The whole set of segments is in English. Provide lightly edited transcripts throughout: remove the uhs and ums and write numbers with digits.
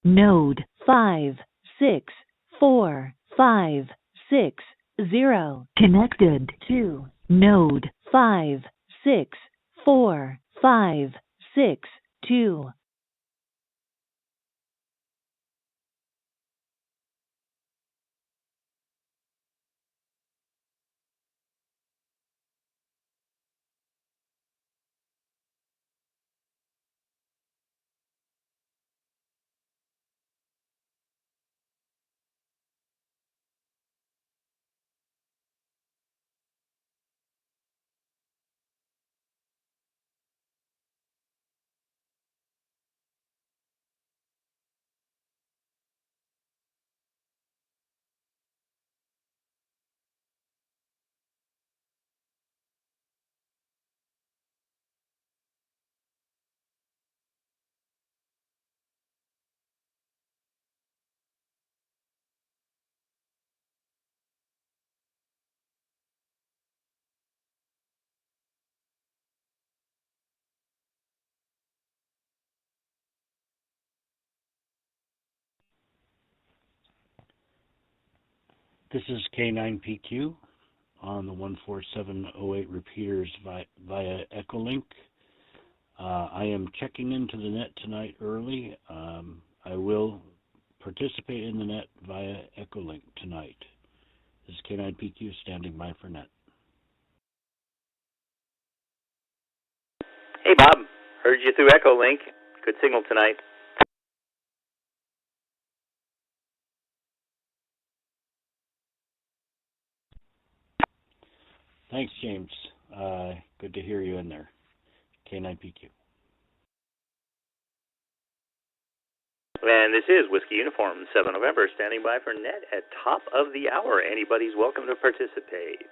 Node 564560 connected to Node 564562. This is K9PQ on the 14708 repeaters via Echolink. I am checking into the net tonight early. I will participate in the net via Echolink tonight. This is K9PQ standing by for net. Hey Bob, heard you through Echolink. Good signal tonight. Thanks, James. Good to hear you in there. K9PQ. And this is Whiskey Uniform 7 November, standing by for net at top of the hour. Anybody's welcome to participate.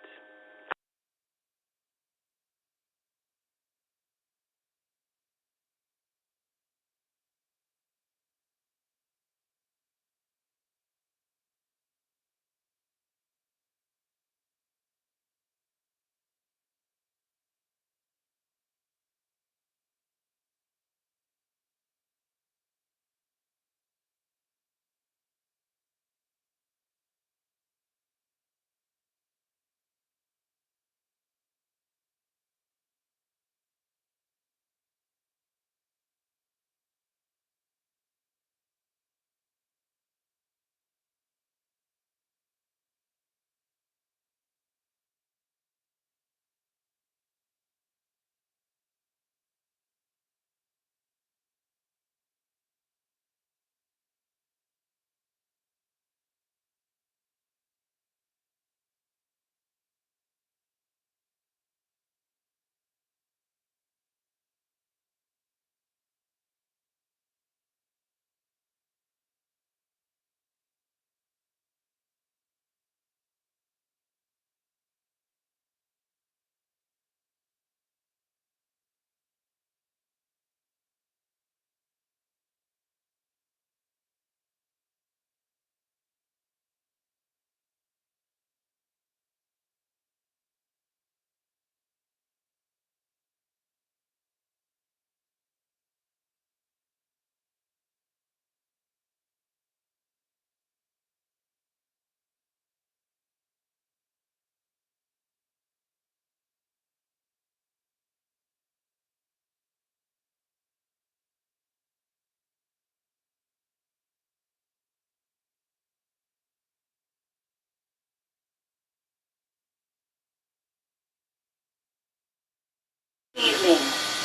Evening.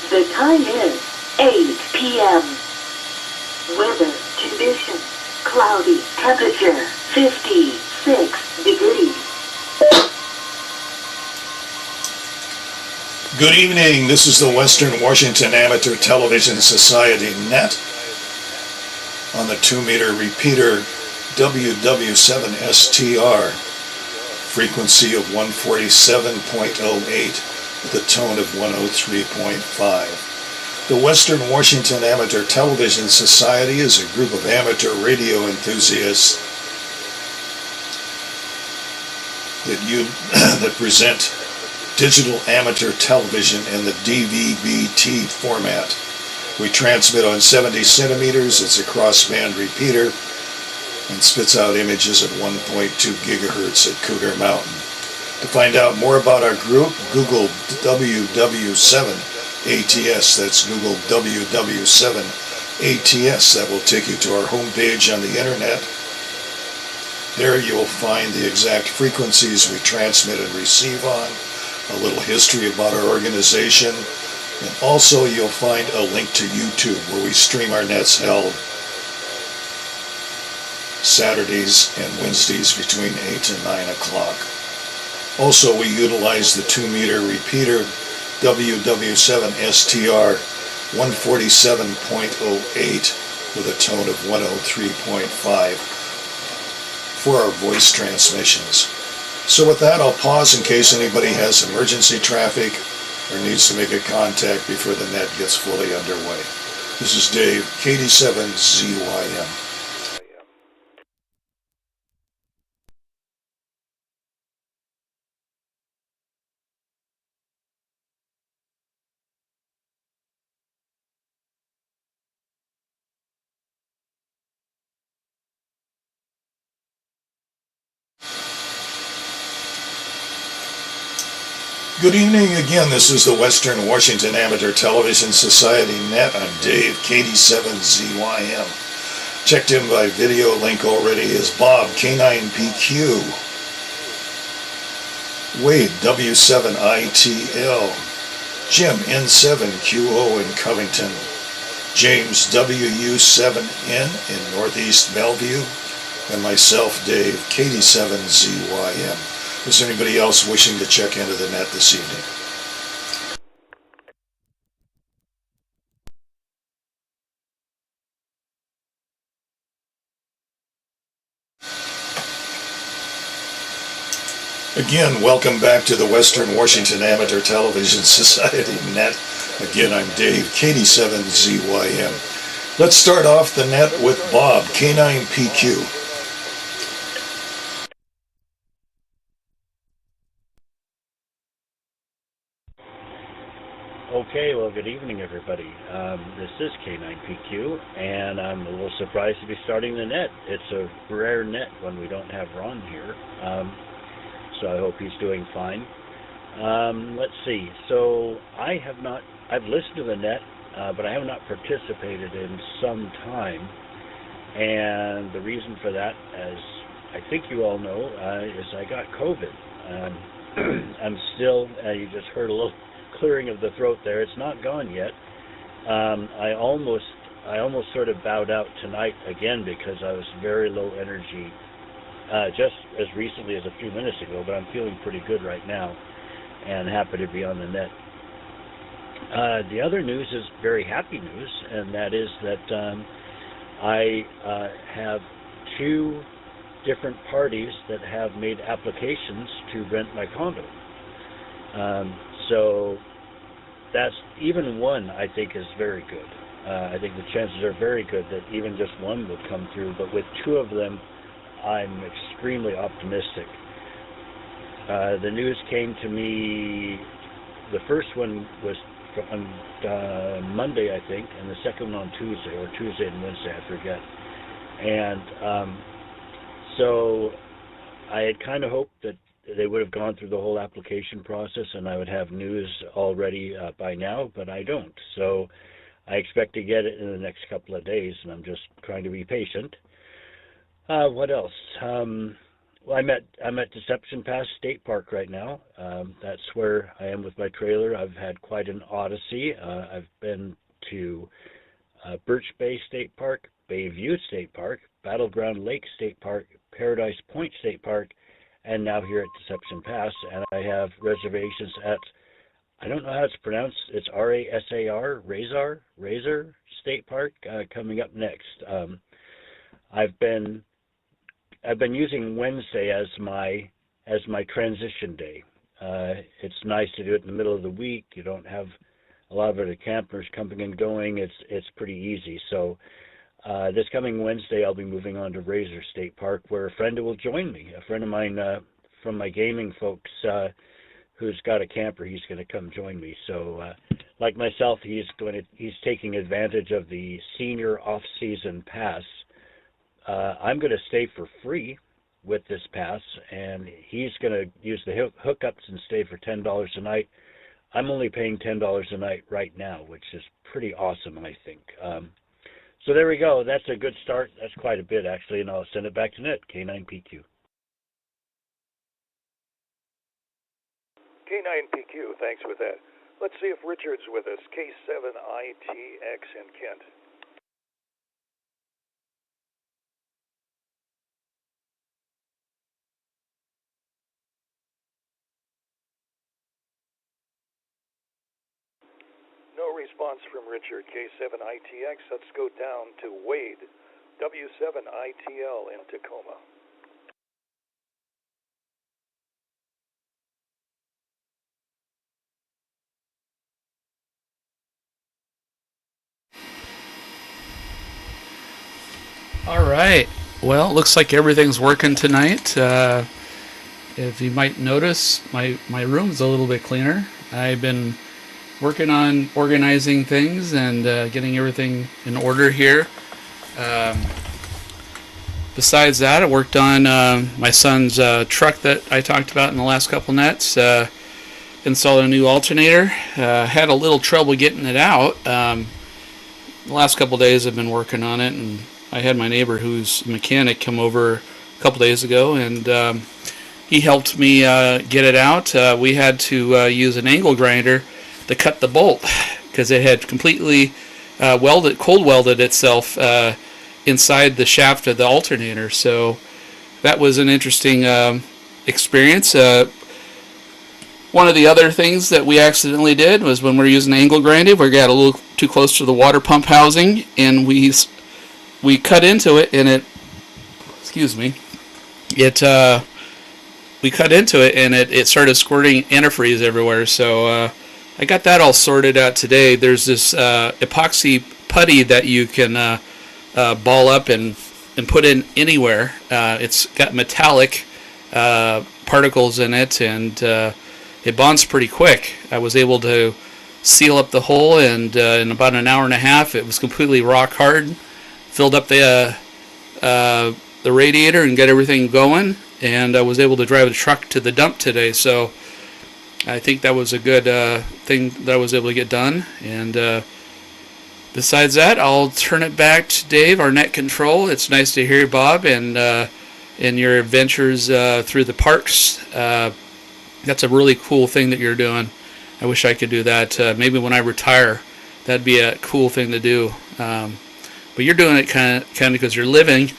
The time is 8 p.m. Weather condition, cloudy, temperature 56 degrees. Good evening. This is the Western Washington Amateur Television Society net on the 2-meter repeater WW7STR, frequency of 147.08 with a tone of 103.5. The Western Washington Amateur Television Society is a group of amateur radio enthusiasts that present digital amateur television in the DVB-T format. We transmit on 70 centimeters. It's a crossband repeater and spits out images at 1.2 gigahertz at Cougar Mountain. To find out more about our group, Google WW7ATS. That's Google WW7ATS. That will take you to our homepage on the internet. There you will find the exact frequencies we transmit and receive on, a little history about our organization, and also you'll find a link to YouTube where we stream our nets held Saturdays and Wednesdays between 8 and 9 o'clock. Also, we utilize the 2-meter repeater WW7STR 147.08 with a tone of 103.5 for our voice transmissions. So with that, I'll pause in case anybody has emergency traffic or needs to make a contact before the net gets fully underway. This is Dave, KD7ZYM. Good evening again. This is the Western Washington Amateur Television Society Net. I'm Dave, KD7ZYM. Checked in by video link already is Bob, K9PQ. Wade, W7ITL. Jim, N7QO in Covington. James, WU7N in Northeast Bellevue. And myself, Dave, KD7ZYM. Is there anybody else wishing to check into the net this evening? Again, welcome back to the Western Washington Amateur Television Society Net. Again, I'm Dave, KD7ZYM. Let's start off the net with Bob, K9PQ. Okay, well, good evening, everybody. This is K9PQ, and I'm a little surprised to be starting the net. It's a rare net when we don't have Ron here, so I hope he's doing fine. Let's see. So I've listened to the net, but I have not participated in some time, and the reason for that, as I think you all know, is I got COVID. I'm still, you just heard a little clearing of the throat there. It's not gone yet. I almost sort of bowed out tonight again because I was very low energy just as recently as a few minutes ago, but I'm feeling pretty good right now and happy to be on the net. The other news is very happy news, and that is that I have two different parties that have made applications to rent my condo. So that's even one, I think, is very good. I think the chances are very good that even just one will come through, but with two of them, I'm extremely optimistic. The news came to me, the first one was on Monday, I think, and the second one on Tuesday, or Tuesday and Wednesday, I forget. And so I had kind of hoped that they would have gone through the whole application process and I would have news already by now, but I don't. So I expect to get it in the next couple of days, and I'm just trying to be patient. What else? Well, I'm at Deception Pass State Park right now. That's where I am with my trailer. I've had quite an odyssey. I've been to Birch Bay State Park, Bayview State Park, Battleground Lake State Park, Paradise Point State Park, and now here at Deception Pass, and I have reservations at, I don't know how it's pronounced, it's RASAR, Razor State Park, coming up next. I've been using Wednesday as my transition day. It's nice to do it in the middle of the week. You don't have a lot of other campers coming and going. It's pretty easy. So this coming Wednesday, I'll be moving on to Razor State Park, where a friend will join me. A friend of mine from my gaming folks who's got a camper, he's going to come join me. So, like myself, he's taking advantage of the senior off-season pass. I'm going to stay for free with this pass, and he's going to use the hookups and stay for $10 a night. I'm only paying $10 a night right now, which is pretty awesome, I think. So there we go. That's a good start. That's quite a bit, actually, and I'll send it back to Net, K9PQ. K9PQ, thanks with that. Let's see if Richard's with us. K7ITX in Kent. No response from Richard, K7ITX. Let's go down to Wade, W7ITL in Tacoma. All right. Well, it looks like everything's working tonight. If you might notice, my room's a little bit cleaner. I've been working on organizing things and getting everything in order here. Besides that, I worked on my son's truck that I talked about in the last couple nets. Installed a new alternator. Had a little trouble getting it out. The last couple days I've been working on it, and I had my neighbor who's a mechanic come over a couple days ago, and he helped me get it out. We had to use an angle grinder to cut the bolt because it had completely cold welded itself inside the shaft of the alternator. So that was an interesting experience. One of the other things that we accidentally did was when we were using angle grinding, we got a little too close to the water pump housing, and we cut into it, and we cut into it, and it started squirting antifreeze everywhere. So I got that all sorted out today. There's this epoxy putty that you can ball up and put in anywhere. It's got metallic particles in it, and it bonds pretty quick. I was able to seal up the hole, and in about an hour and a half, it was completely rock hard. Filled up the radiator and got everything going, and I was able to drive the truck to the dump today. So I think that was a good thing that I was able to get done. And besides that, I'll turn it back to Dave, our net control. It's nice to hear you, Bob, and your adventures through the parks. That's a really cool thing that you're doing. I wish I could do that. Maybe when I retire, that'd be a cool thing to do. But you're doing it kind of because you're living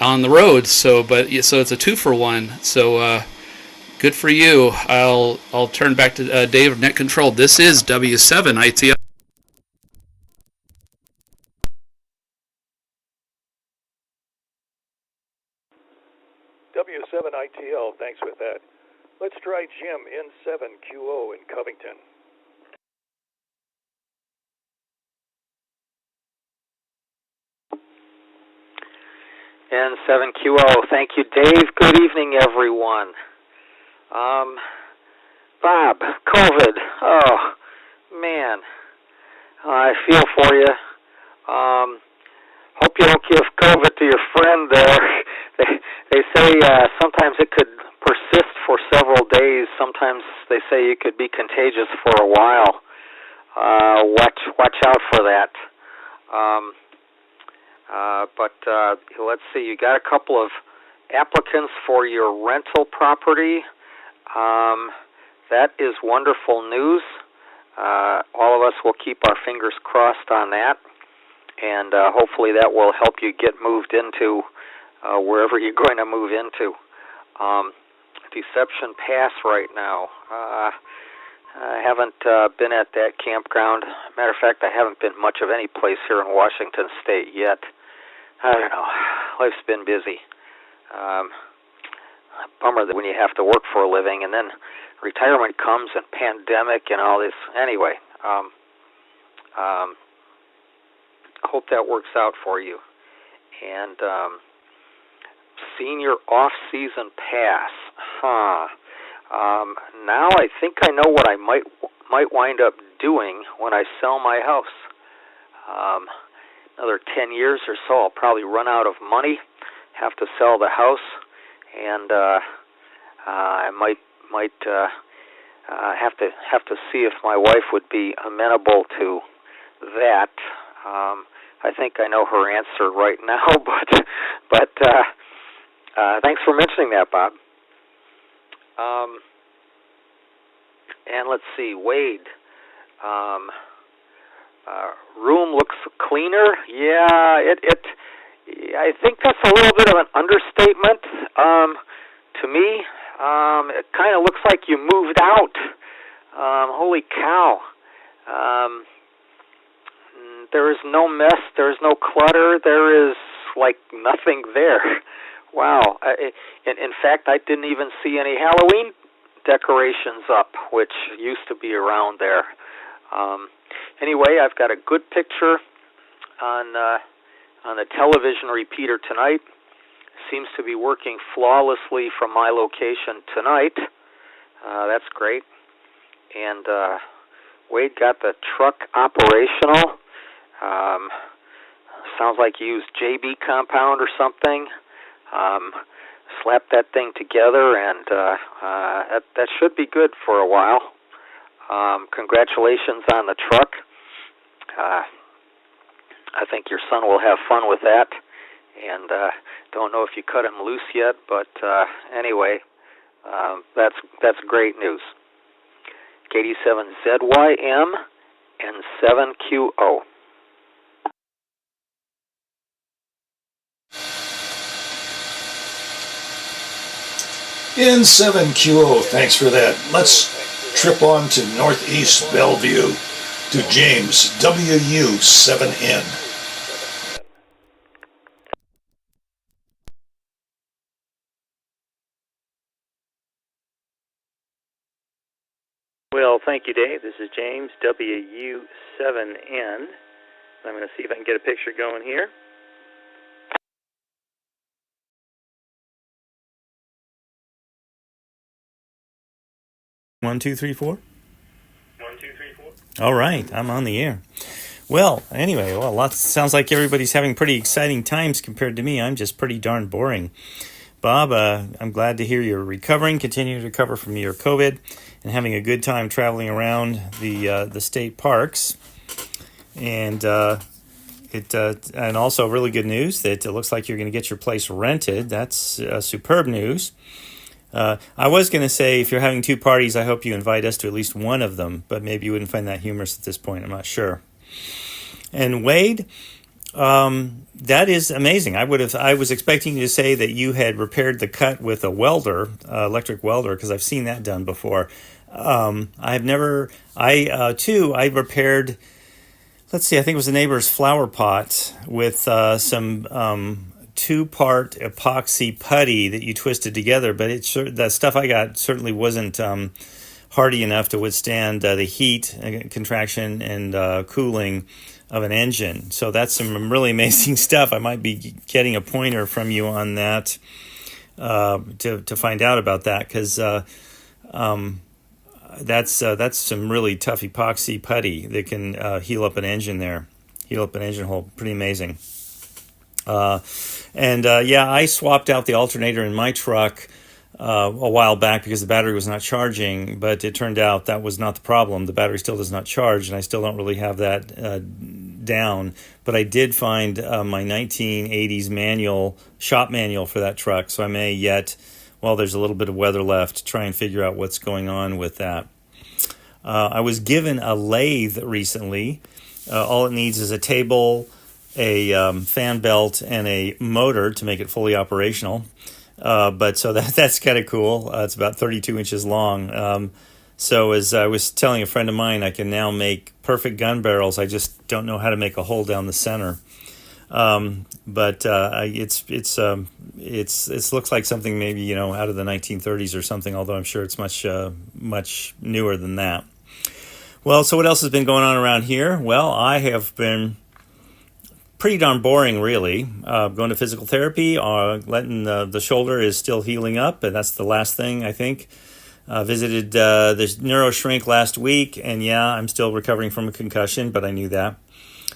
on the road. So it's a 2-for-1. So good for you. I'll turn back to Dave of Net Control. This is W7ITL. W7ITL, thanks with that. Let's try Jim, N7QO in Covington. N7QO, thank you, Dave. Good evening, everyone. Bob, COVID. Oh, man. I feel for you. Hope you don't give COVID to your friend there. They say sometimes it could persist for several days. Sometimes they say it could be contagious for a while. Watch out for that. But let's see. You got a couple of applicants for your rental property. That is wonderful news. All of us will keep our fingers crossed on that, and hopefully that will help you get moved into wherever you're going to move into. Deception Pass right now. I haven't been at that campground. Matter of fact, I haven't been much of any place here in Washington State yet. I don't know. Life's been busy. Bummer that when you have to work for a living, and then retirement comes and pandemic and all this. Anyway, hope that works out for you. And senior off-season pass. Now I think I know what I might wind up doing when I sell my house. Another 10 years or so, I'll probably run out of money, have to sell the house, and I might have to see if my wife would be amenable to that. I think I know her answer right now, but thanks for mentioning that, Bob. And let's see, Wade. Room looks cleaner. Yeah, I think that's a little bit of an understatement. To me, it kind of looks like you moved out. Holy cow. There is no mess. There is no clutter. There is like nothing there. Wow. In fact, I didn't even see any Halloween decorations up, which used to be around there. Anyway, I've got a good picture on the television repeater tonight. Seems to be working flawlessly from my location tonight. That's great. And Wade got the truck operational. Sounds like you used JB compound or something. Slap that thing together, and that should be good for a while. Congratulations on the truck. I think your son will have fun with that, and don't know if you cut him loose yet, but anyway, that's great news. KD7ZYM and 7QO. In 7QO, thanks for that. Let's trip on to Northeast Bellevue to James, WU7N. Well, thank you, Dave. This is James, WU7N. I'm going to see if I can get a picture going here. One, two, three, four. 1, 2, 3, 4. All right, I'm on the air. Well, anyway, sounds like everybody's having pretty exciting times compared to me. I'm just pretty darn boring. Bob, I'm glad to hear you're recovering, continuing to recover from your COVID, and having a good time traveling around the state parks. And and also really good news that it looks like you're going to get your place rented. That's superb news. I was going to say, if you're having two parties, I hope you invite us to at least one of them, but maybe you wouldn't find that humorous at this point. I'm not sure. And Wade, that is amazing. I was expecting you to say that you had repaired the cut with a welder, electric welder, because I've seen that done before. I repaired, let's see, I think it was a neighbor's flower pot with some two-part epoxy putty that you twisted together, but the stuff I got certainly wasn't hardy enough to withstand the heat, contraction, and cooling of an engine. So that's some really amazing stuff. I might be getting a pointer from you on that to find out about that, because that's some really tough epoxy putty that can heal up an engine hole. Pretty amazing. I swapped out the alternator in my truck a while back because the battery was not charging, but it turned out that was not the problem. The battery still does not charge, and I still don't really have that down. But I did find my 1980s shop manual for that truck, so I may yet, while there's a little bit of weather left, try and figure out what's going on with that. I was given a lathe recently. All it needs is a table, a fan belt, and a motor to make it fully operational. So that's kind of cool. It's about 32 inches long. So as I was telling a friend of mine, I can now make perfect gun barrels. I just don't know how to make a hole down the center. It looks like something maybe out of the 1930s or something. Although I'm sure it's much newer than that. Well, so what else has been going on around here? Well, I have been pretty darn boring, really. Going to physical therapy, letting the shoulder is still healing up, and that's the last thing, I think. Visited the neuro shrink last week, and yeah, I'm still recovering from a concussion, but I knew that.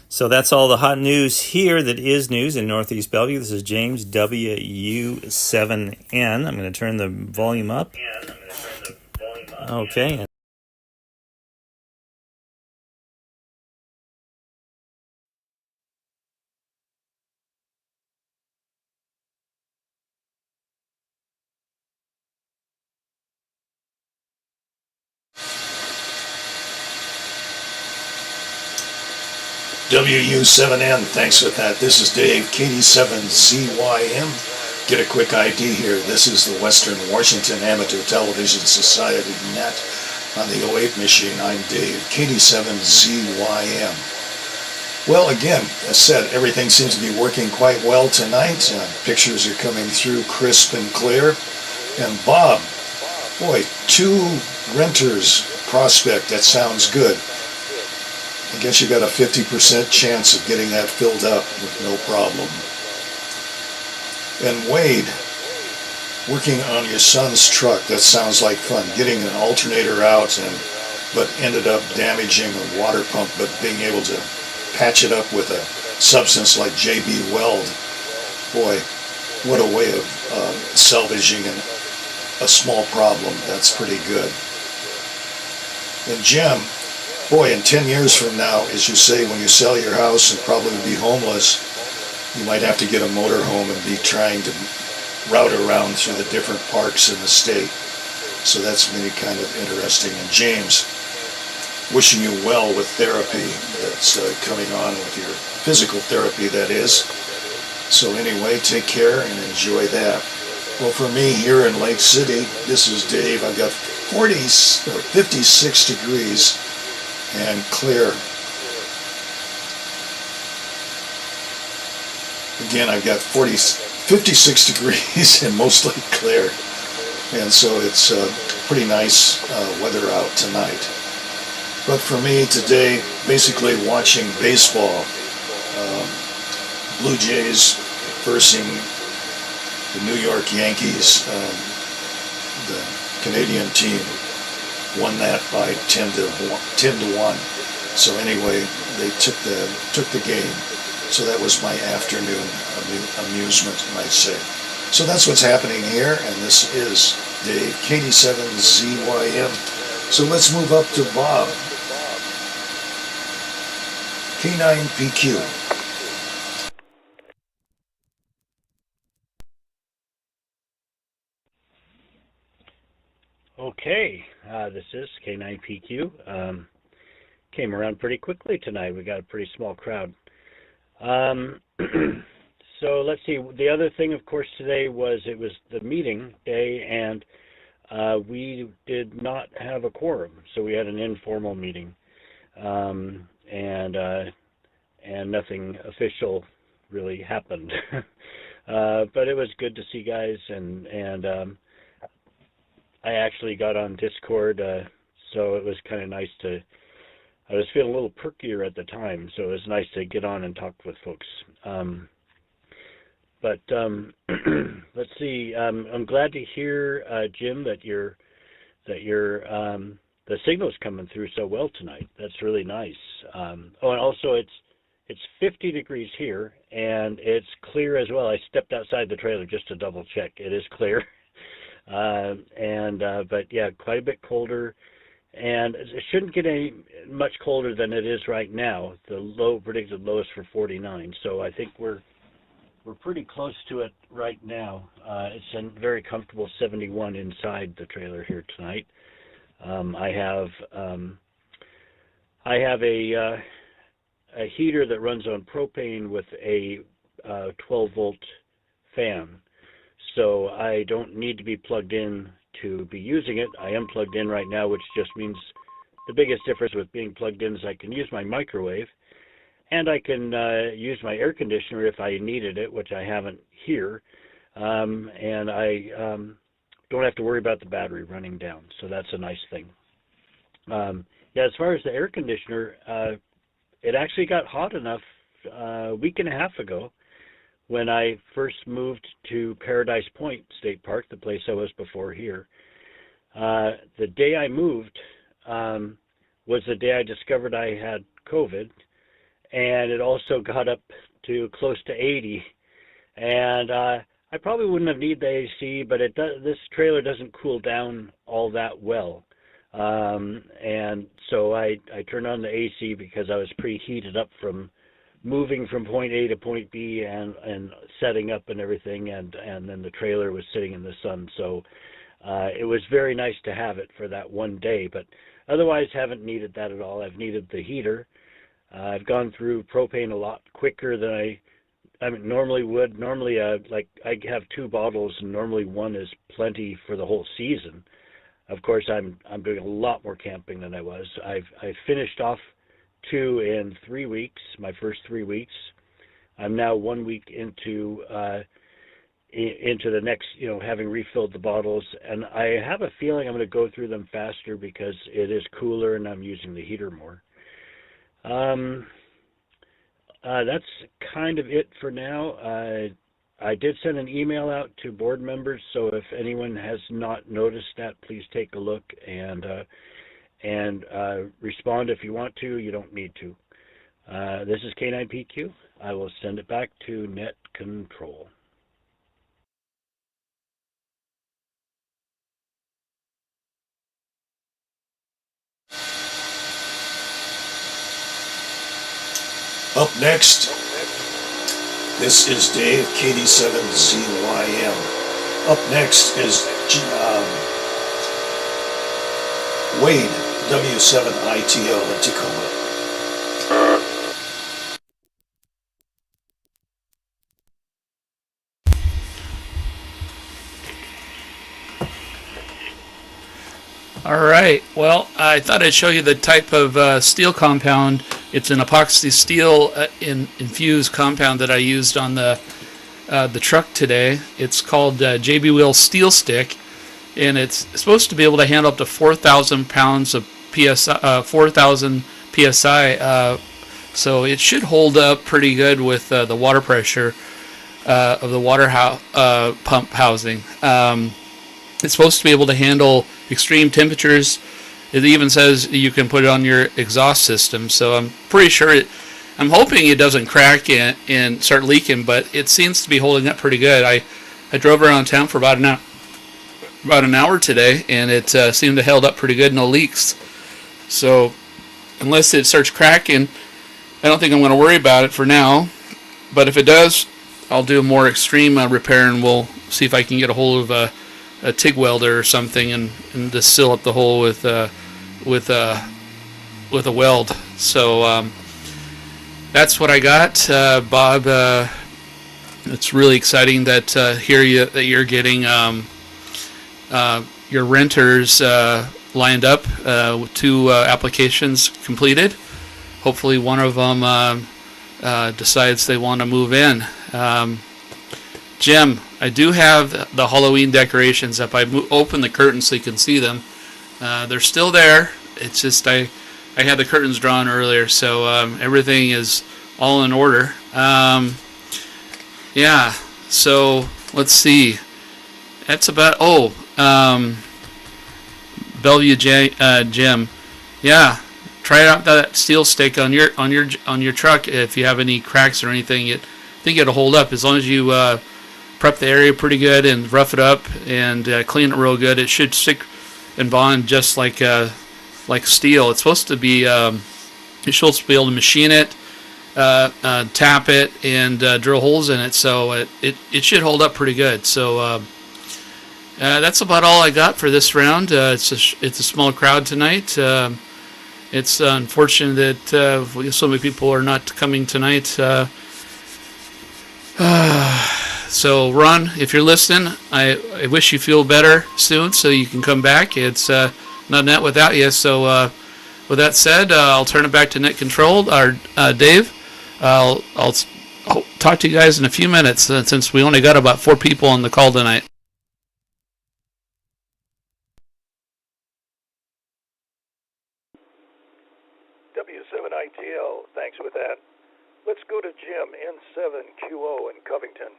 So that's all the hot news here that is news in Northeast Bellevue. This is James, WU7N. I'm going to turn the volume up. Okay. WU7N, thanks for that. This is Dave, KD7ZYM. Get a quick ID here. This is the Western Washington Amateur Television Society Net on the 08 machine. I'm Dave, KD7ZYM. Well, again, as said, everything seems to be working quite well tonight. Pictures are coming through crisp and clear. And Bob, boy, 2 renters prospect, that sounds good. I guess you got a 50% chance of getting that filled up with no problem. And Wade, working on your son's truck, that sounds like fun. Getting an alternator out, but ended up damaging a water pump, but being able to patch it up with a substance like JB Weld. Boy, what a way of salvaging a small problem. That's pretty good. And Jim, boy, in 10 years from now, as you say, when you sell your house and probably be homeless, you might have to get a motorhome and be trying to route around through the different parks in the state. So that's really kind of interesting. And James, wishing you well with therapy that's coming on with your physical therapy, that is. So anyway, take care and enjoy that. Well, for me here in Lake City, this is Dave. I've got 56 degrees and clear. Again, I've got 56 degrees and mostly clear. And so it's pretty nice weather out tonight. But for me today, basically watching baseball. Blue Jays versing the New York Yankees. The Canadian team won that by 10 to 1. So anyway, they took the game. So that was my afternoon amusement, you might say. So that's what's happening here, and this is Dave, KD7ZYM. So let's move up to Bob, K9PQ. Okay, this is K9PQ. Came around pretty quickly tonight. We got a pretty small crowd. So let's see. The other thing, of course, today it was the meeting day, and we did not have a quorum, so we had an informal meeting, and nothing official really happened. But it was good to see guys, and I actually got on Discord, so it was kind of nice to. I was feeling a little perkier at the time, so it was nice to get on and talk with folks. But let's see. I'm glad to hear, Jim, that the signal's coming through so well tonight. That's really nice. And also it's 50 degrees here, and it's clear as well. I stepped outside the trailer just to double check. It is clear. But yeah, quite a bit colder, and it shouldn't get any much colder than it is right now. The predicted low is for 49, so I think we're pretty close to it right now. It's a very comfortable 71 inside the trailer here tonight. I have a heater that runs on propane with a 12-volt fan. So I don't need to be plugged in to be using it. I am plugged in right now, which just means the biggest difference with being plugged in is I can use my microwave, and I can use my air conditioner if I needed it, which I haven't here. And I don't have to worry about the battery running down, so that's a nice thing. Yeah, as far as the air conditioner, it actually got hot enough a week and a half ago when I first moved to Paradise Point State Park, the place I was before here. The day I moved was the day I discovered I had COVID, and it also got up to close to 80. And I probably wouldn't have needed the AC, but it does. This trailer doesn't cool down all that well, and so I turned on the AC because I was pretty heated up from moving from point A to point B and setting up and everything, and then the trailer was sitting in the sun. So it was very nice to have it for that one day, but otherwise haven't needed that at all. I've needed the heater. I've gone through propane a lot quicker than I normally would. Normally, like I have 2 bottles, and normally one is plenty for the whole season. Of course, I'm doing a lot more camping than I was. I've finished off 2 in 3 weeks. My first 3 weeks. I'm now 1 week into the next, having refilled the bottles, and I have a feeling I'm going to go through them faster because it is cooler and I'm using the heater more. That's kind of it for now. I did send an email out to board members, so if anyone has not noticed that, please take a look and respond if you want to. You don't need to. This is K9PQ. I will send it back to Net Control. Up next, this is Dave, KD7ZYM. Up next is Wade, W7ITL in Tacoma. All right. Well, I thought I'd show you the type of steel compound. It's an epoxy steel infused compound that I used on the truck today. It's called JB Wheel Steel Stick, and it's supposed to be able to handle up to 4,000 pounds of PSI, 4,000 PSI. So it should hold up pretty good with the water pressure of the water pump housing. It's supposed to be able to handle extreme temperatures. It even says you can put it on your exhaust system. So I'm pretty sure I'm hoping it doesn't crack and start leaking, but it seems to be holding up pretty good. I drove around town for about an hour today, and it seemed to held up pretty good, no leaks. So unless it starts cracking, I don't think I'm going to worry about it for now. But if it does, I'll do a more extreme repair, and we'll see if I can get a hold of a TIG welder or something and just seal up the hole with a weld. So that's what I got, Bob. It's really exciting that that you're getting your renters lined up with 2 applications completed. Hopefully, one of them decides they want to move in. Jim, I do have the Halloween decorations up. I opened the curtains so you can see them. They're still there. It's just I had the curtains drawn earlier, so everything is all in order. Yeah, so let's see. That's about Bellevue Jim. Yeah, try out that steel stick on your truck. If you have any cracks or anything, I think it'll hold up as long as you prep the area pretty good and rough it up and clean it real good. It should stick and bond just like steel. It's supposed to be you're supposed to be able to machine it, tap it, and drill holes in it. So it should hold up pretty good. So that's about all I got for this round. It's a small crowd tonight. It's unfortunate that so many people are not coming tonight. So, Ron, if you're listening, I wish you feel better soon so you can come back. It's not net without you. So, with that said, I'll turn it back to Net Control, or Dave. I'll talk to you guys in a few minutes since we only got about 4 people on the call tonight. W7ITL, thanks with that. Let's go to Jim, N7QO in Covington.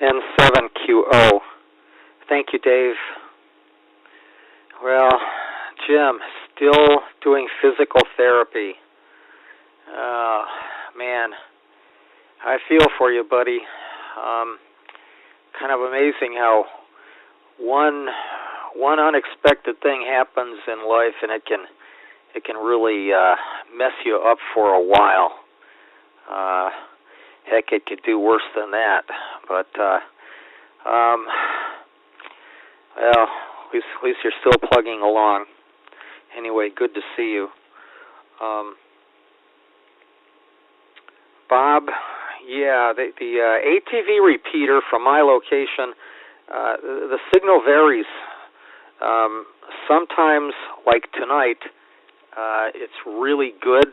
N7QO. Thank you, Dave. Well, Jim, still doing physical therapy. Man, I feel for you, buddy. Kind of amazing how one unexpected thing happens in life, and it can really mess you up for a while. Heck, it could do worse than that. But well, at least you're still plugging along. Anyway, good to see you. Bob, yeah, the ATV repeater from my location, the signal varies. Sometimes, like tonight, it's really good,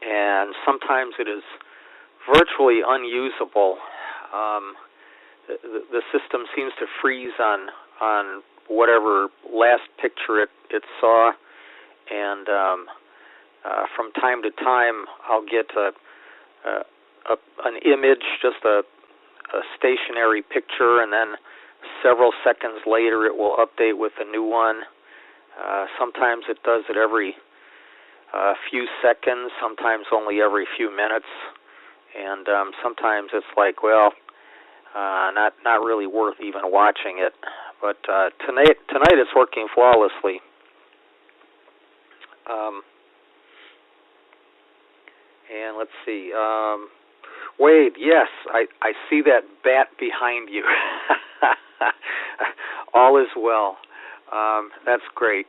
and sometimes it is virtually unusable. The system seems to freeze on whatever last picture it saw, and from time to time I'll get an image, just a stationary picture, and then several seconds later it will update with a new one. Sometimes it does it every few seconds, sometimes only every few minutes, and sometimes it's like, well, not really worth even watching it. But tonight it's working flawlessly. And let's see. Wade, yes, I see that bat behind you. All is well. That's great.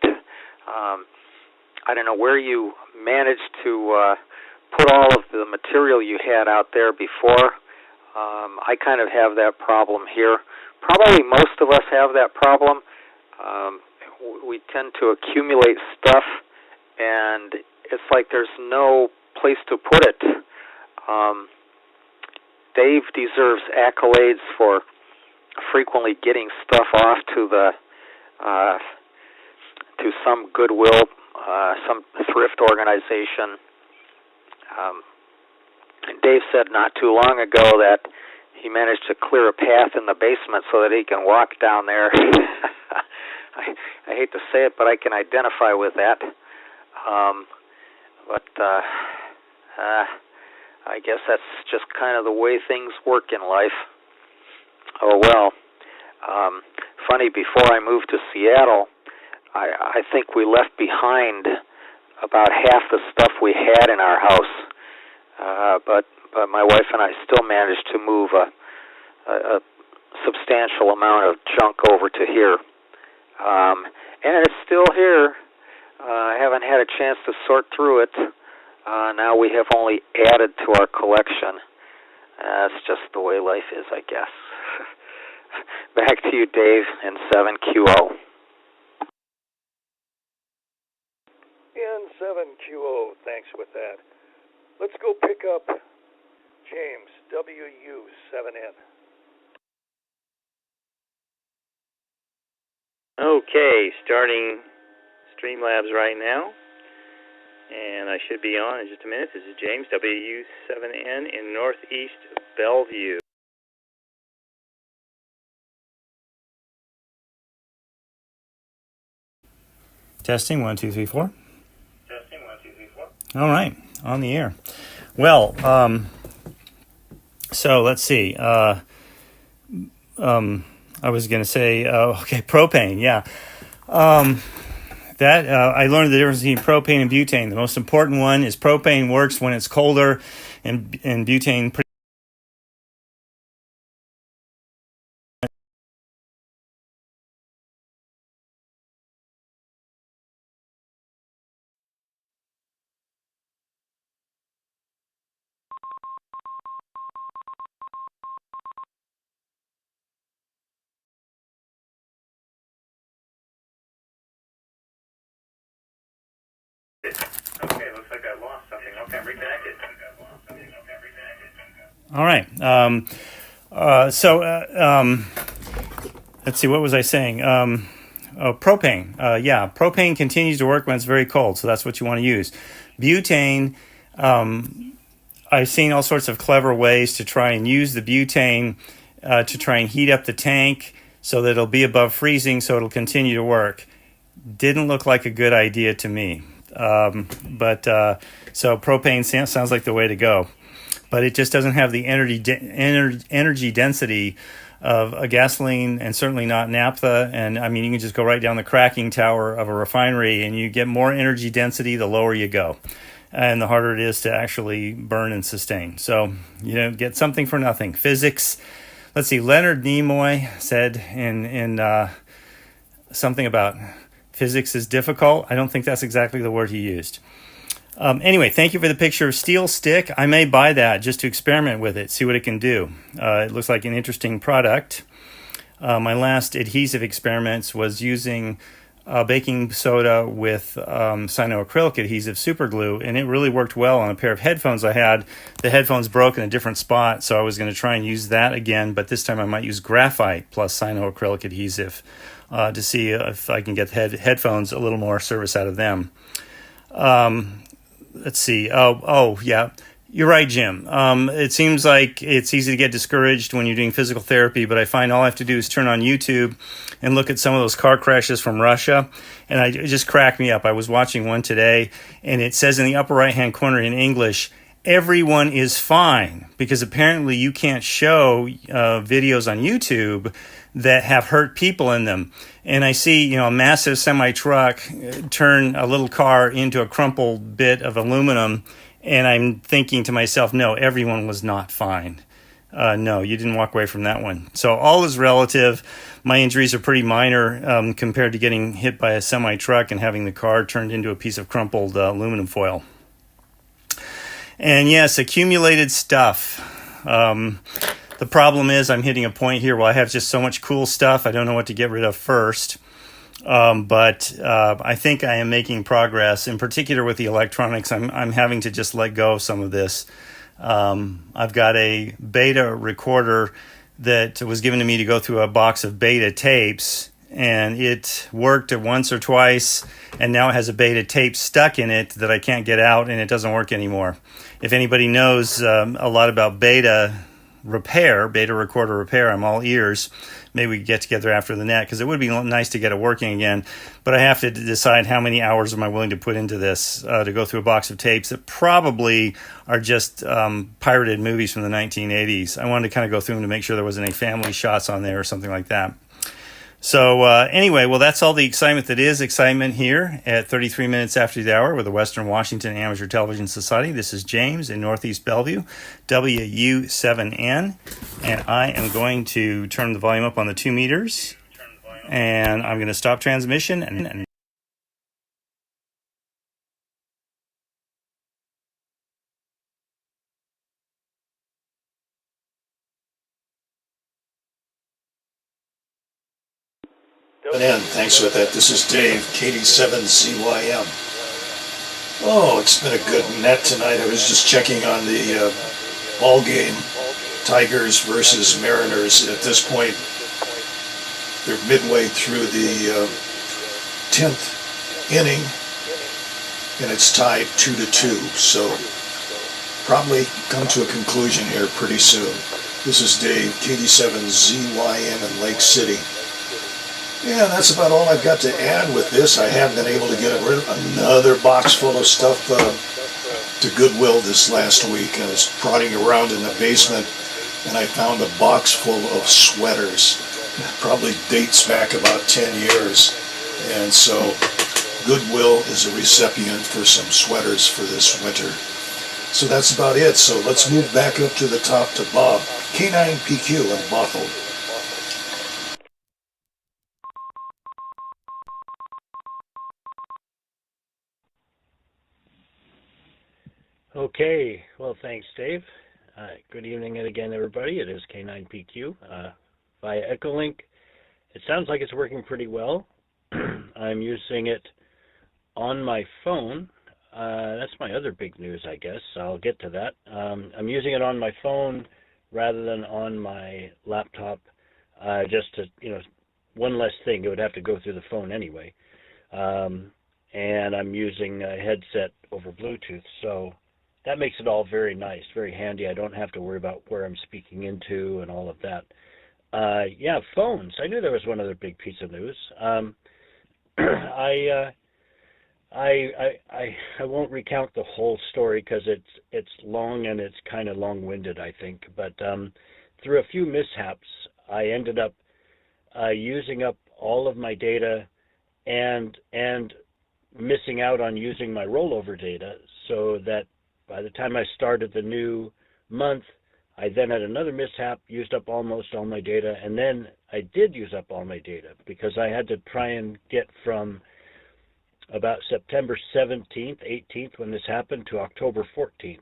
I don't know where you managed to put all of the material you had out there before. I kind of have that problem here. Probably most of us have that problem. We tend to accumulate stuff, and it's like there's no place to put it. Dave deserves accolades for frequently getting stuff off to some Goodwill, some thrift organization. And Dave said not too long ago that he managed to clear a path in the basement so that he can walk down there. I hate to say it, but I can identify with that. But I guess that's just kind of the way things work in life. Oh, well. Funny, before I moved to Seattle, I think we left behind about half the stuff we had in our house. But my wife and I still managed to move a substantial amount of junk over to here. And it's still here. I haven't had a chance to sort through it. Now we have only added to our collection. That's just the way life is, I guess. Back to you, Dave, in 7QO. N7QO, thanks with that. Let's go pick up James, WU7N. Okay, starting Streamlabs right now. And I should be on in just a minute. This is James, WU7N in Northeast Bellevue. Testing 1 2 3 4. Testing 1 2 3 4. All right, on the air. Well, so let's see. I was going to say, okay, propane. Yeah, that I learned the difference between propane and butane. The most important one is propane works when it's colder, and butane. Okay, looks like I lost something. Okay, I'm reconnected. All right. Let's see. What was I saying? Propane. Yeah, propane continues to work when it's very cold, so that's what you want to use. Butane. I've seen all sorts of clever ways to try and use the butane to try and heat up the tank so that it'll be above freezing so it'll continue to work. Didn't look like a good idea to me. So propane sounds like the way to go. But it just doesn't have the energy density of a gasoline, and certainly not naphtha. And I mean, you can just go right down the cracking tower of a refinery and you get more energy density the lower you go, and the harder it is to actually burn and sustain. So, get something for nothing. Physics. Let's see, Leonard Nimoy said in something about physics is difficult. I don't think that's exactly the word he used. Anyway, thank you for the picture of steel stick. I may buy that just to experiment with it, see what it can do. It looks like an interesting product. My last adhesive experiments was using baking soda with cyanoacrylic adhesive super glue, and it really worked well on a pair of headphones I had. The headphones broke in a different spot, so I was going to try and use that again, but this time I might use graphite plus cyanoacrylic adhesive to see if I can get the headphones a little more service out of them. Let's see. Oh, yeah. You're right, Jim. It seems like it's easy to get discouraged when you're doing physical therapy, but I find all I have to do is turn on YouTube and look at some of those car crashes from Russia, and it just cracked me up. I was watching one today, and it says in the upper right-hand corner in English, everyone is fine, because apparently you can't show videos on YouTube that have hurt people in them. And I see, a massive semi-truck turn a little car into a crumpled bit of aluminum, and I'm thinking to myself, no, everyone was not fine. No, you didn't walk away from that one. So all is relative. My injuries are pretty minor compared to getting hit by a semi-truck and having the car turned into a piece of crumpled aluminum foil. And yes, accumulated stuff. The problem is I'm hitting a point here where I have just so much cool stuff, I don't know what to get rid of first. But I think I am making progress, in particular with the electronics. I'm having to just let go of some of this. I've got a beta recorder that was given to me to go through a box of beta tapes, and it worked once or twice, and now it has a beta tape stuck in it that I can't get out, and it doesn't work anymore. If anybody knows a lot about beta recorder repair, I'm all ears. Maybe we can get together after the net, because it would be nice to get it working again. But I have to decide how many hours am I willing to put into this to go through a box of tapes that probably are just pirated movies from the 1980s. I wanted to kind of go through them to make sure there wasn't any family shots on there or something like that. So anyway, well, that's all the excitement that is excitement here at 33 minutes after the hour with the Western Washington Amateur Television Society. This is James in Northeast Bellevue, WU7N, and I am going to turn the volume up on the 2 meters, and I'm going to stop transmission and Thanks with that. This is Dave, KD7ZYM. Oh, it's been a good net tonight. I was just checking on the ball game, Tigers versus Mariners. At this point, they're midway through the 10th inning, and it's tied 2-2. So probably come to a conclusion here pretty soon. This is Dave, KD7ZYM in Lake City. Yeah, that's about all I've got to add with this. I have been able to get rid of another box full of stuff to Goodwill this last week. I was prodding around in the basement, and I found a box full of sweaters. It probably dates back about 10 years. And so Goodwill is a recipient for some sweaters for this winter. So that's about it. So let's move back up to the top to Bob, K9PQ in Bothell. Okay, well, thanks, Dave. Good evening again, everybody. It is K9PQ via Echolink. It sounds like it's working pretty well. I'm using it on my phone. That's my other big news, I guess. I'll get to that. I'm using it on my phone rather than on my laptop, just to, one less thing. It would have to go through the phone anyway. And I'm using a headset over Bluetooth, so that makes it all very nice, very handy. I don't have to worry about where I'm speaking into and all of that. Yeah, phones. I knew there was one other big piece of news. I, I won't recount the whole story because it's long and it's kind of long-winded, I think. But through a few mishaps, I ended up using up all of my data and missing out on using my rollover data, so that by the time I started the new month, I then had another mishap, used up almost all my data, and then I did use up all my data because I had to try and get from about September 17th, 18th when this happened to October 14th,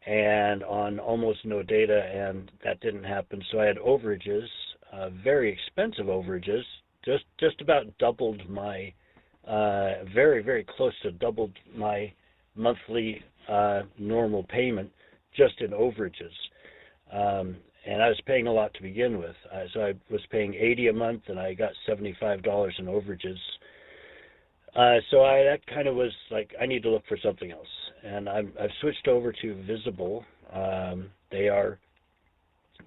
and on almost no data, and that didn't happen. So I had overages, very expensive overages, just about doubled my, very, very close to doubled my monthly normal payment just in overages. And I was paying a lot to begin with. So I was paying $80 a month, and I got $75 in overages. So that kind of was like, I need to look for something else. And I've switched over to Visible. They are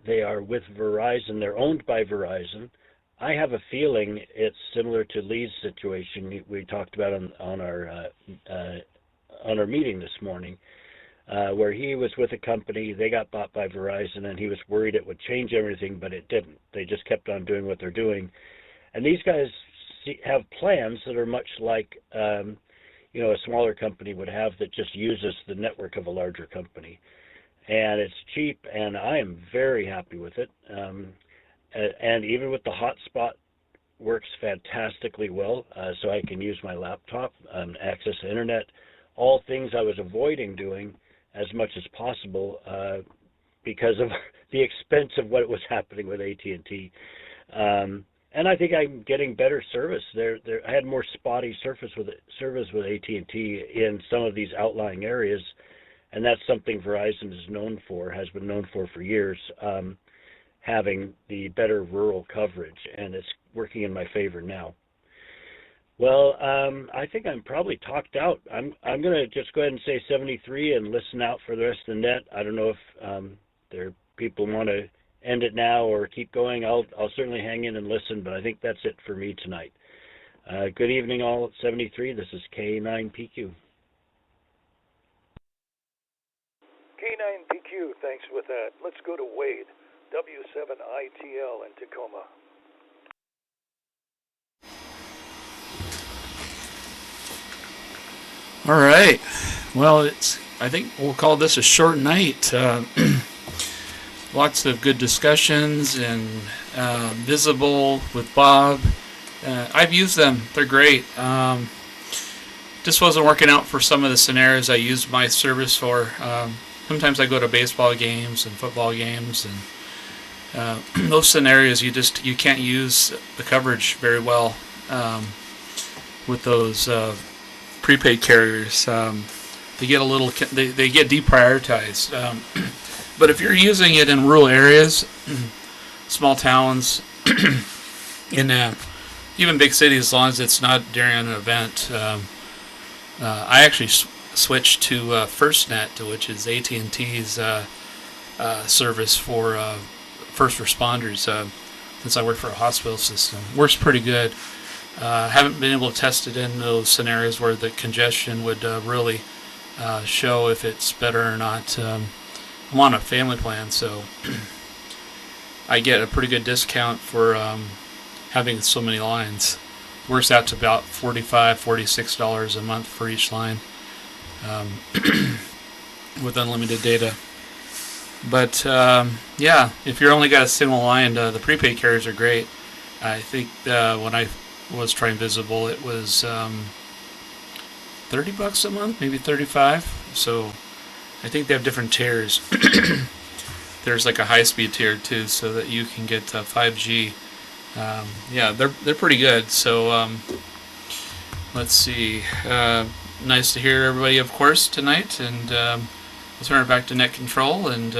with Verizon. They're owned by Verizon. I have a feeling it's similar to Lee's situation we talked about on our meeting this morning, where he was with a company, they got bought by Verizon, and he was worried it would change everything, but it didn't. They just kept on doing what they're doing. And these guys have plans that are much like a smaller company would have, that just uses the network of a larger company. And it's cheap, and I am very happy with it. And even with the hotspot, works fantastically well, so I can use my laptop, access the internet, all things I was avoiding doing as much as possible because of the expense of what was happening with AT&T. And I think I'm getting better service. I had more spotty service with AT&T in some of these outlying areas, and that's something Verizon is known for, has been known for years, having the better rural coverage, and it's working in my favor now. Well, I think I'm probably talked out. I'm going to just go ahead and say 73 and listen out for the rest of the net. I don't know if there people want to end it now or keep going. I'll certainly hang in and listen, but I think that's it for me tonight. Good evening, all at 73. This is K9PQ. K9PQ, thanks with that. Let's go to Wade, W7ITL in Tacoma. All right. Well, I think we'll call this a short night. Lots of good discussions and Visible with Bob. I've used them. They're great. Just wasn't working out for some of the scenarios I used my service for. Sometimes I go to baseball games and football games, and those scenarios you can't use the coverage very well with those prepaid carriers. They get they get deprioritized. But if you're using it in rural areas, small towns, in even big cities, as long as it's not during an event, I actually switched to FirstNet, which is AT&T's service for first responders. Since I work for a hospital system, works pretty good. Haven't been able to test it in those scenarios where the congestion would really show if it's better or not. I'm on a family plan, so I get a pretty good discount for having so many lines. Works out to about $45, $46 a month for each line with unlimited data. But yeah, if you're only got a single line, the prepaid carriers are great. I think when I was trying Visible, it was $30 a month, maybe $35. So I think they have different tiers. There's like a high-speed tier too, so that you can get 5G. Yeah, they're pretty good. So let's see. Nice to hear everybody, of course, tonight, and we'll turn it back to net control, and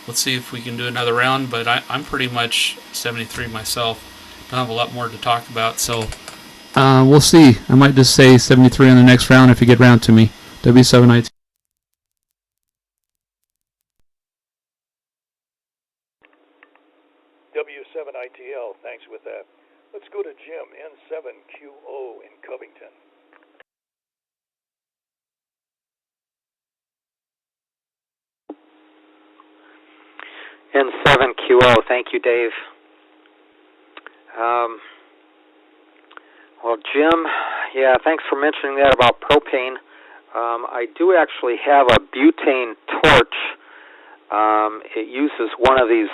let's see if we can do another round. But I'm pretty much 73 myself. Don't have a lot more to talk about, so we'll see. I might just say 73 on the next round if you get round to me. W7IT. with that. Let's go to Jim, N7QO in Covington. N7QO, thank you, Dave. Well, Jim, yeah, thanks for mentioning that about propane. I do actually have a butane torch. It uses one of these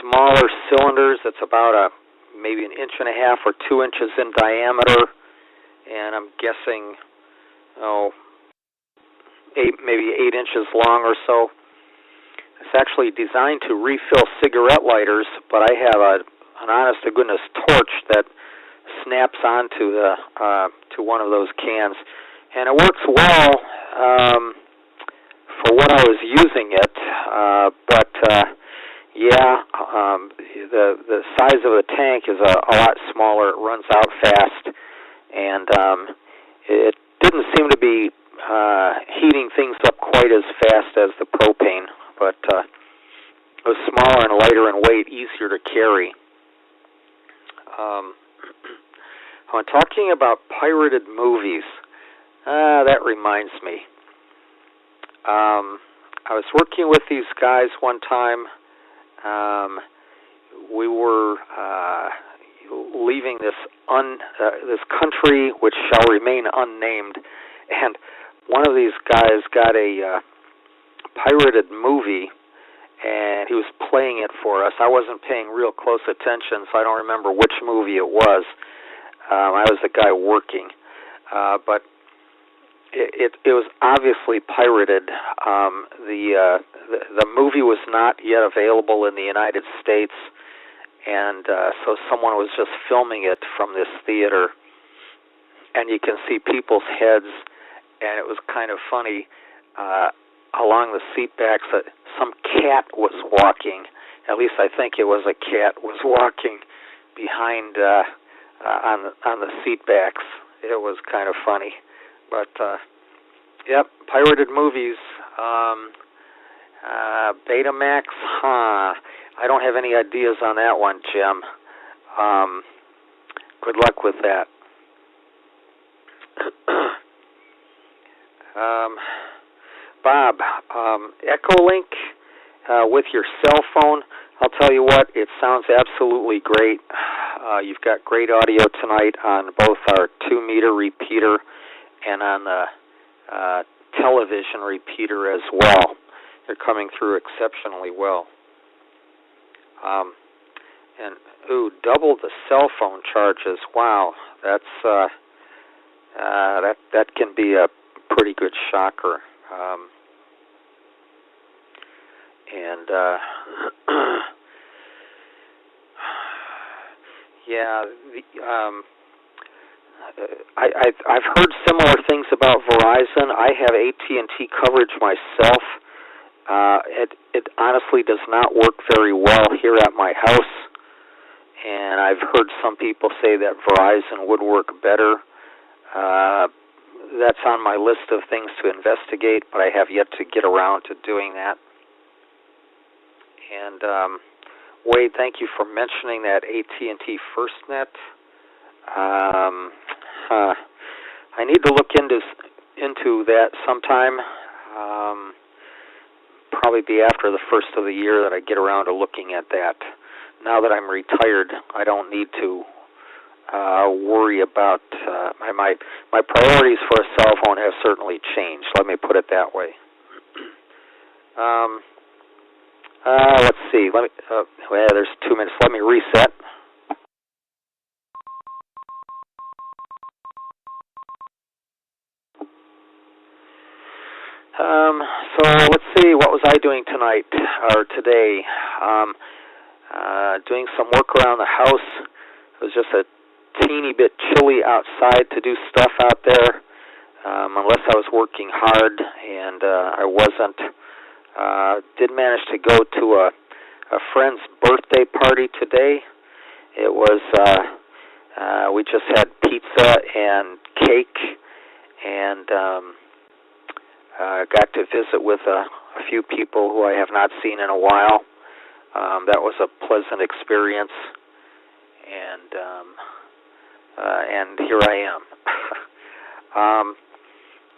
smaller cylinders that's about maybe 1.5 inches or 2 inches in diameter, and I'm guessing, maybe 8 inches long or so. It's actually designed to refill cigarette lighters, but I have an honest-to-goodness torch that snaps onto to one of those cans, and it works well for what I was using it. But the size of the tank is a lot smaller. It runs out fast, and it didn't seem to be heating things up quite as fast as the propane, but it was smaller and lighter in weight, easier to carry. When talking about pirated movies, that reminds me. I was working with these guys one time. We were leaving this country, which shall remain unnamed, and one of these guys got a pirated movie, and he was playing it for us. I wasn't paying real close attention, so I don't remember which movie it was. I was the guy working, but it was obviously pirated. The movie was not yet available in the United States, and so someone was just filming it from this theater, and you can see people's heads, and it was kind of funny. Along the seat backs, some cat was walking. At least I think it was a cat was walking behind on the seat backs. It was kind of funny, but yep, pirated movies. Betamax, I don't have any ideas on that one, Jim. Good luck with that. Bob, Echolink with your cell phone, I'll tell you what, it sounds absolutely great. You've got great audio tonight on both our 2-meter repeater and on the television repeater as well. You're coming through exceptionally well. And double the cell phone charges. Wow, that's that can be a pretty good shocker. I've heard similar things about Verizon. I have AT&T coverage myself. It honestly does not work very well here at my house, and I've heard some people say that Verizon would work better. That's on my list of things to investigate, but I have yet to get around to doing that. And Wade, thank you for mentioning that AT&T FirstNet. I need to look into that sometime. Probably be after the first of the year that I get around to looking at that. Now that I'm retired, I don't need to worry about my priorities for a cell phone have certainly changed. Let me put it that way. Let's see. There's 2 minutes. Let me reset. So let's see. What was I doing tonight or today? Doing some work around the house. It was just a teeny bit chilly outside to do stuff out there, unless I was working hard, and I wasn't. Did manage to go to a friend's birthday party today. It was, we just had pizza and cake, and got to visit with a few people who I have not seen in a while. That was a pleasant experience. and here I am.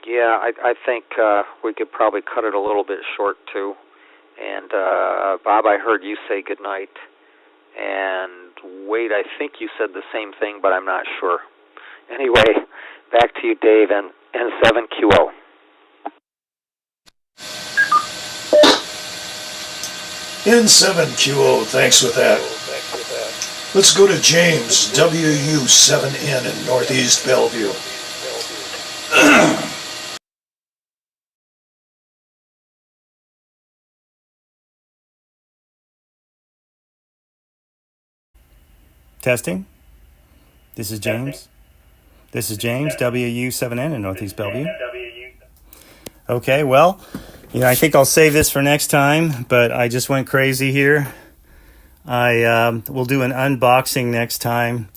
Yeah, I think we could probably cut it a little bit short too. And Bob, I heard you say good night. And Wade, I think you said the same thing, but I'm not sure. Anyway, back to you, Dave, and N7QO. N7QO, thanks with that. Let's go to James, WU7N in Northeast Bellevue. Testing. This is James. This is James, WU7N in Northeast Bellevue. Okay, well, I think I'll save this for next time, but I just went crazy here. I will do an unboxing next time.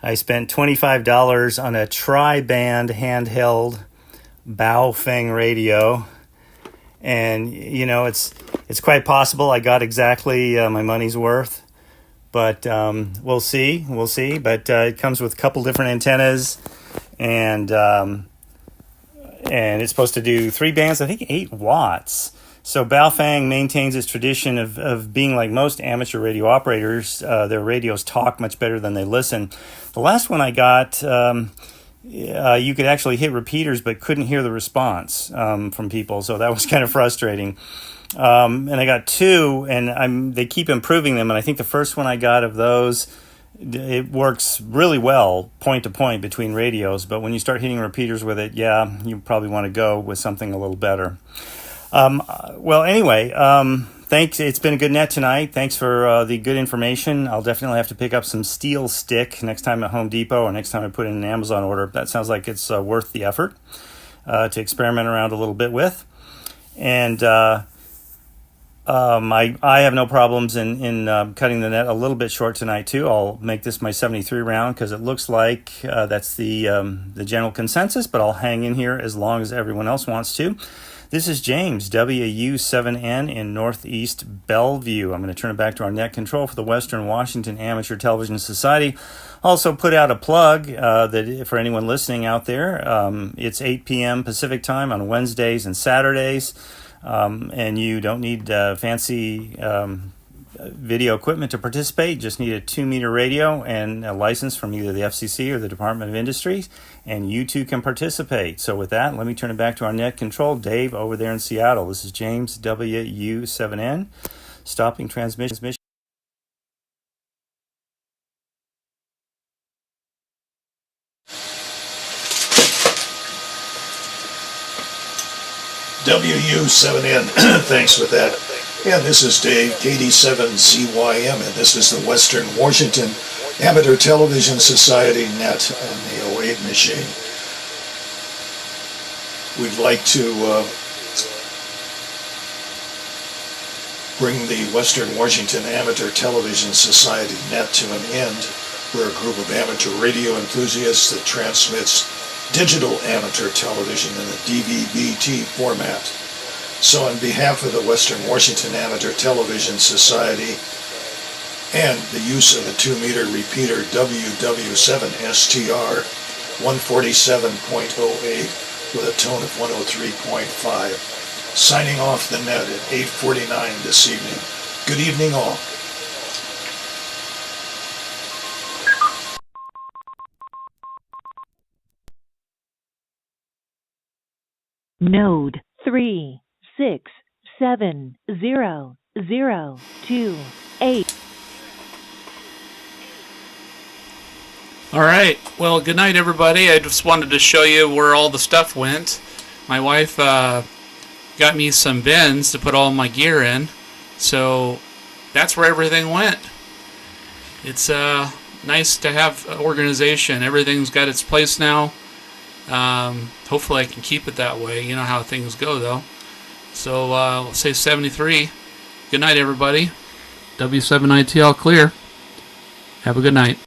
I spent $25 on a tri-band handheld Baofeng radio, and it's quite possible I got exactly my money's worth. But we'll see. But it comes with a couple different antennas, and it's supposed to do 3 bands, I think 8 watts. So Baofeng maintains its tradition of being like most amateur radio operators. Their radios talk much better than they listen. The last one I got, you could actually hit repeaters but couldn't hear the response from people, so that was kind of frustrating. And I got 2, and they keep improving them. And I think the first one I got of those, it works really well point to point between radios. But when you start hitting repeaters with it, you probably want to go with something a little better. Well, anyway, thanks. It's been a good net tonight. Thanks for the good information. I'll definitely have to pick up some steel stick next time at Home Depot or next time I put in an Amazon order. That sounds like it's worth the effort to experiment around a little bit with. And I have no problems in cutting the net a little bit short tonight too. I'll make this my 73 round because it looks like that's the general consensus, but I'll hang in here as long as everyone else wants to. This is James, WU7N in Northeast Bellevue. I'm going to turn it back to our net control for the Western Washington Amateur Television Society. Also put out a plug that for anyone listening out there, it's 8 p.m. Pacific time on Wednesdays and Saturdays. And you don't need fancy video equipment to participate. Just need a 2-meter radio and a license from either the FCC or the Department of Industry, and you too can participate. So with that, let me turn it back to our net control, Dave, over there in Seattle. This is James, WU7N, stopping transmission. WU7N, thanks with that. And this is Dave, KD7CYM, and this is the Western Washington Amateur Television Society net on the 08 machine. We'd like to bring the Western Washington Amateur Television Society net to an end. We're a group of amateur radio enthusiasts that transmits digital amateur television in the DVB-T format. So on behalf of the Western Washington Amateur Television Society and the use of the 2-meter repeater WW7STR 147.08 with a tone of 103.5, signing off the net at 8:49 this evening. Good evening all. Node 3670028. All right. Well, good night, everybody. I just wanted to show you where all the stuff went. My wife got me some bins to put all my gear in, so that's where everything went. It's nice to have organization. Everything's got its place now. Hopefully I can keep it that way. You know how things go, though. So let's say 73. Good night, everybody. W7ITL clear. Have a good night.